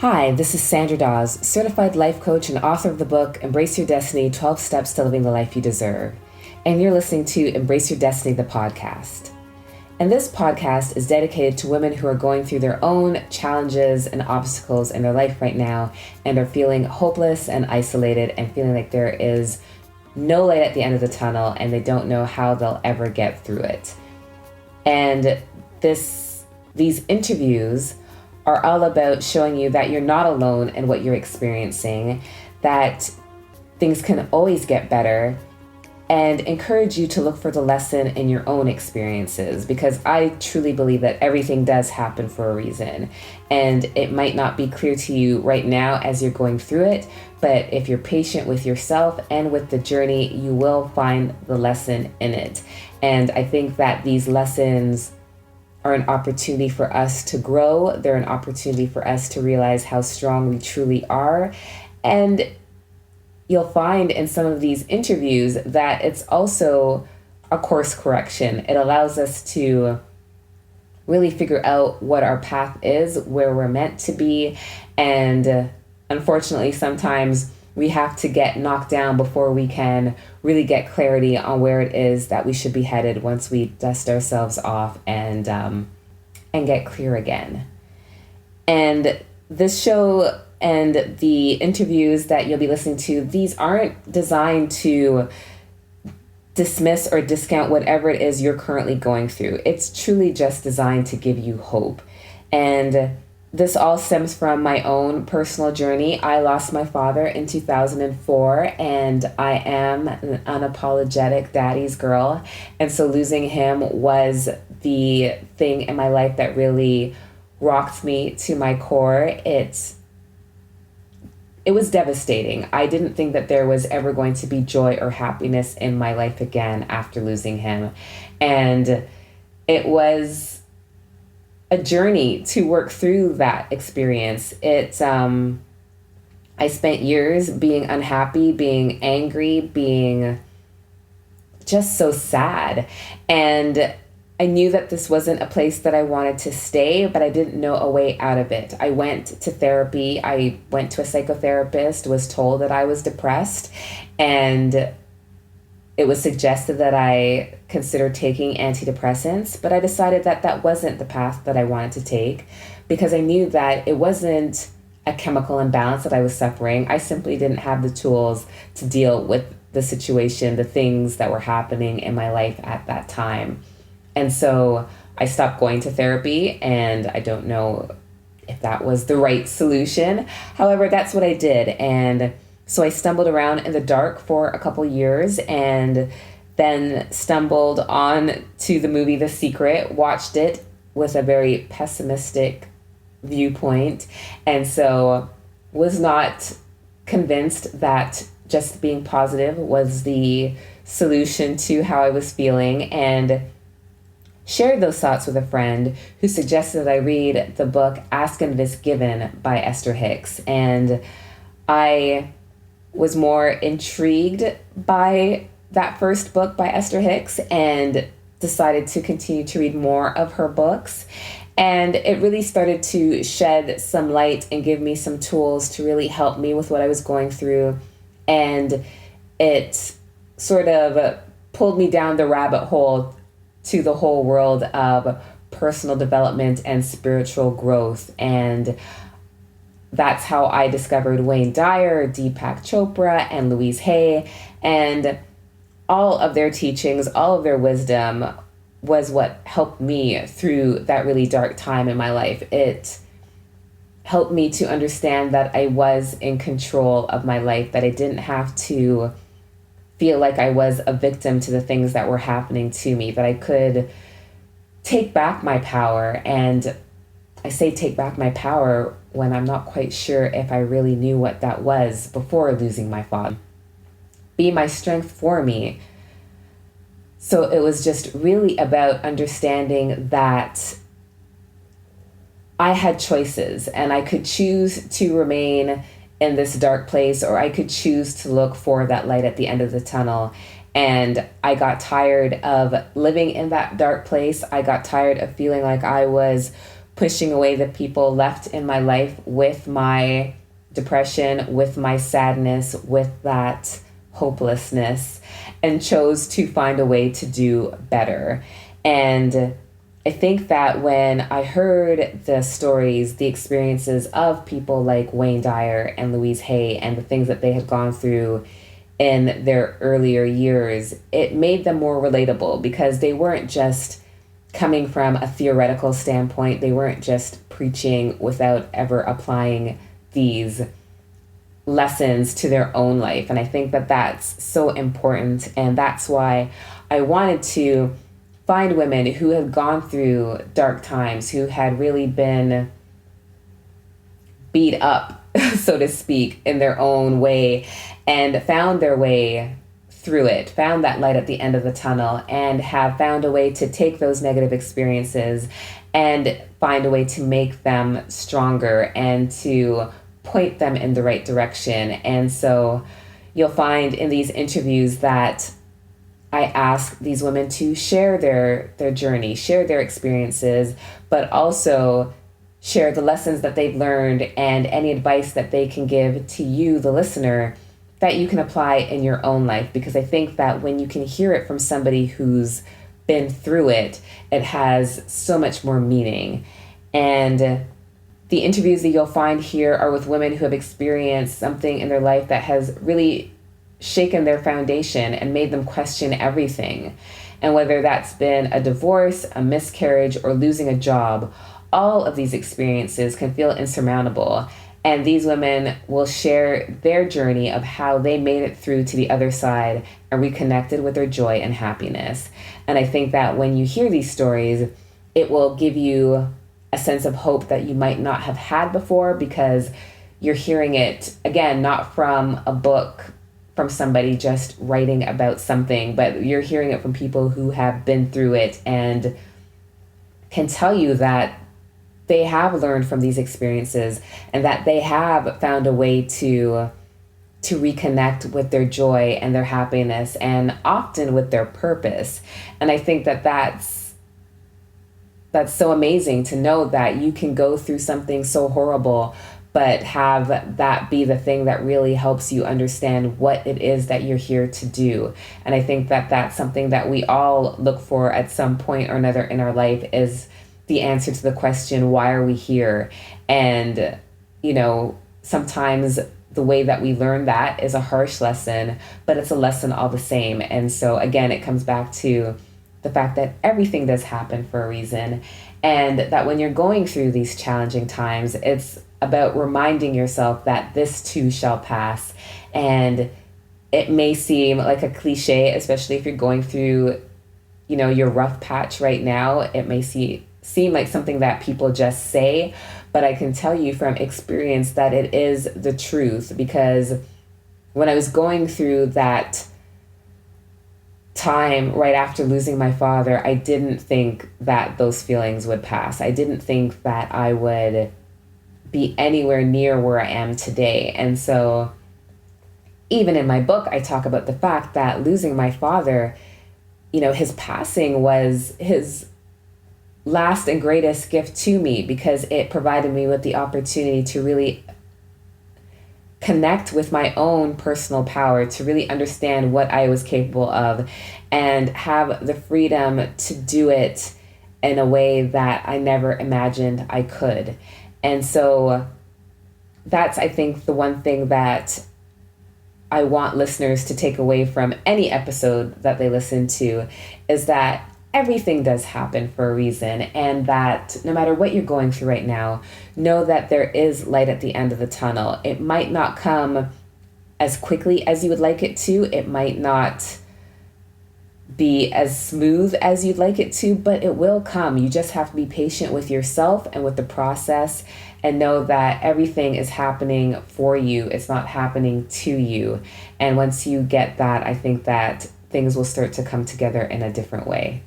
Hi, this is Sandra Dawes, certified life coach and author of the book Embrace Your Destiny 12 Steps to Living the Life You Deserve. And you're listening to Embrace Your Destiny, the podcast. And this podcast is dedicated to women who are going through their own challenges and obstacles in their life right now and are feeling hopeless and isolated and feeling like there is no light at the end of the tunnel and they don't know how they'll ever get through it. And these interviews are all about showing you that you're not alone in what you're experiencing, that things can always get better, and encourage you to look for the lesson in your own experiences, because I truly believe that everything does happen for a reason, and it might not be clear to you right now as you're going through it, but if you're patient with yourself and with the journey, you will find the lesson in it. And I think that these lessons are an opportunity for us to grow. They're an opportunity for us to realize how strong we truly are. And you'll find in some of these interviews that it's also a course correction. It allows us to really figure out what our path is, where we're meant to be. And unfortunately, sometimes we have to get knocked down before we can really get clarity on where it is that we should be headed once we dust ourselves off and get clear again. And this show and the interviews that you'll be listening to, these aren't designed to dismiss or discount whatever it is you're currently going through. It's truly just designed to give you hope. And this all stems from my own personal journey. I lost my father in 2004, and I am an unapologetic daddy's girl. And so losing him was the thing in my life that really rocked me to my core. It was devastating. I didn't think that there was ever going to be joy or happiness in my life again after losing him. And it was a journey to work through that experience. I spent years being unhappy, being angry, being just so sad. And I knew that this wasn't a place that I wanted to stay, but I didn't know a way out of it. I went to therapy. I went to a psychotherapist, was told that I was depressed, and it was suggested that I consider taking antidepressants, but I decided that that wasn't the path that I wanted to take, because I knew that it wasn't a chemical imbalance that I was suffering. I simply didn't have the tools to deal with the situation, the things that were happening in my life at that time. And so I stopped going to therapy, and I don't know if that was the right solution. However, that's what I did. And so I stumbled around in the dark for a couple years, and then stumbled on to the movie The Secret, watched it with a very pessimistic viewpoint, and so was not convinced that just being positive was the solution to how I was feeling, and shared those thoughts with a friend who suggested that I read the book Ask and It Is Given by Esther Hicks. And I was more intrigued by that first book by Esther Hicks and decided to continue to read more of her books. And it really started to shed some light and give me some tools to really help me with what I was going through. And it sort of pulled me down the rabbit hole to the whole world of personal development and spiritual growth. And that's how I discovered Wayne Dyer, Deepak Chopra, and Louise. And all of their teachings, all of their wisdom was what helped me through that really dark time in my life. It helped me to understand that I was in control of my life, that I didn't have to feel like I was a victim to the things that were happening to me, that I could take back my power. And I say take back my power when I'm not quite sure if I really knew what that was before losing my father. Be my strength for me. So it was just really about understanding that I had choices, and I could choose to remain in this dark place, or I could choose to look for that light at the end of the tunnel. And I got tired of living in that dark place. I got tired of feeling like I was pushing away the people left in my life with my depression, with my sadness, with that hopelessness, and chose to find a way to do better. And I think that when I heard the stories, the experiences of people like Wayne Dyer and Louise Hay and the things that they had gone through in their earlier years, it made them more relatable because they weren't just coming from a theoretical standpoint. They weren't just preaching without ever applying these lessons to their own life. And I think that that's so important. And that's why I wanted to find women who had gone through dark times, who had really been beat up, so to speak, in their own way, and found their way through it, found that light at the end of the tunnel, and have found a way to take those negative experiences and find a way to make them stronger and to point them in the right direction. And so you'll find in these interviews that I ask these women to share their journey, share their experiences, but also share the lessons that they've learned and any advice that they can give to you, the listener, that you can apply in your own life. Because I think that when you can hear it from somebody who's been through it, it has so much more meaning. And the interviews that you'll find here are with women who have experienced something in their life that has really shaken their foundation and made them question everything. And whether that's been a divorce, a miscarriage, or losing a job, all of these experiences can feel insurmountable. And these women will share their journey of how they made it through to the other side and reconnected with their joy and happiness. And I think that when you hear these stories, it will give you a sense of hope that you might not have had before, because you're hearing it, again, not from a book, from somebody just writing about something, but you're hearing it from people who have been through it and can tell you that they have learned from these experiences and that they have found a way to reconnect with their joy and their happiness, and often with their purpose. And I think that that's so amazing to know that you can go through something so horrible, but have that be the thing that really helps you understand what it is that you're here to do. And I think that that's something that we all look for at some point or another in our life, is the answer to the question, why are we here? And, you know, sometimes the way that we learn that is a harsh lesson, but it's a lesson all the same. And so again, it comes back to the fact that everything does happen for a reason. And that when you're going through these challenging times, it's about reminding yourself that this too shall pass. And it may seem like a cliche, especially if you're going through, you know, your rough patch right now. It may seem like something that people just say, but I can tell you from experience that it is the truth. Because when I was going through that time right after losing my father, I didn't think that those feelings would pass. I didn't think that I would be anywhere near where I am today. And so even in my book, I talk about the fact that losing my father, you know, his passing was his last and greatest gift to me, because it provided me with the opportunity to really connect with my own personal power, to really understand what I was capable of, and have the freedom to do it in a way that I never imagined I could. And so that's, I think, the one thing that I want listeners to take away from any episode that they listen to, is that everything does happen for a reason, and that no matter what you're going through right now, know that there is light at the end of the tunnel. It might not come as quickly as you would like it to. It might not be as smooth as you'd like it to, but it will come. You just have to be patient with yourself and with the process, and know that everything is happening for you. It's not happening to you. And once you get that, I think that things will start to come together in a different way.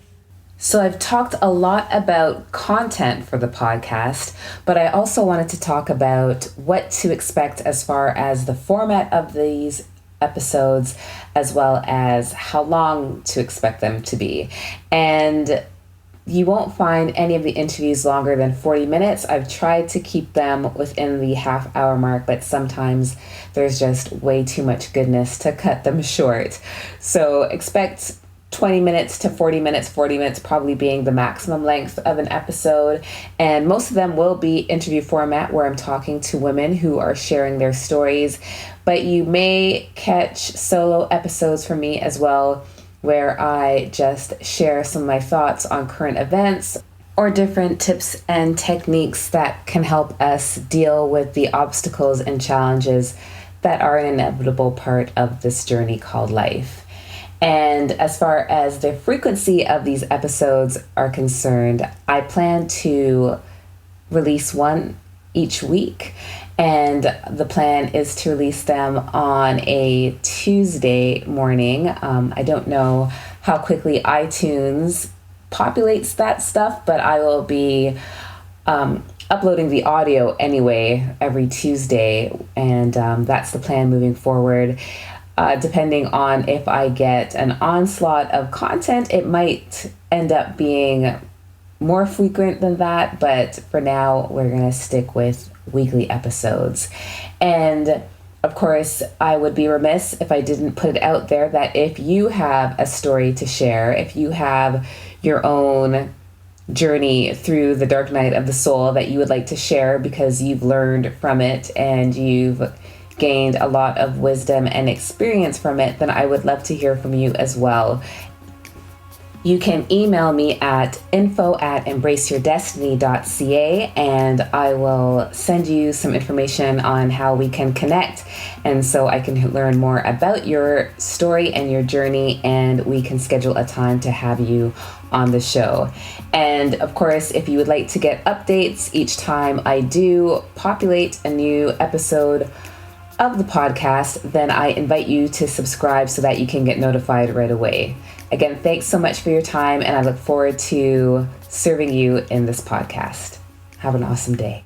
So I've talked a lot about content for the podcast, but I also wanted to talk about what to expect as far as the format of these episodes, as well as how long to expect them to be. And You won't find any of the interviews longer than 40 minutes. I've tried to keep them within the half-hour mark, but sometimes there's just way too much goodness to cut them short. So expect 20 minutes to 40 minutes, 40 minutes probably being the maximum length of an episode. And most of them will be interview format where I'm talking to women who are sharing their stories. But you may catch solo episodes from me as well, where I just share some of my thoughts on current events or different tips and techniques that can help us deal with the obstacles and challenges that are an inevitable part of this journey called life. And as far as the frequency of these episodes are concerned, I plan to release one each week. And the plan is to release them on a Tuesday morning. I don't know how quickly iTunes populates that stuff, but I will be uploading the audio anyway every Tuesday. And that's the plan moving forward. Depending on if I get an onslaught of content, it might end up being more frequent than that. But for now, we're going to stick with weekly episodes. And of course, I would be remiss if I didn't put it out there that if you have a story to share, if you have your own journey through the dark night of the soul that you would like to share because you've learned from it and you've gained a lot of wisdom and experience from it, then I would love to hear from you as well. You can email me at info@embraceyourdestiny.ca and I will send you some information on how we can connect, and so I can learn more about your story and your journey, and we can schedule a time to have you on the show. And of course, if you would like to get updates each time I do populate a new episode of the podcast, then I invite you to subscribe so that you can get notified right away. Again, thanks so much for your time, and I look forward to serving you in this podcast. Have an awesome day.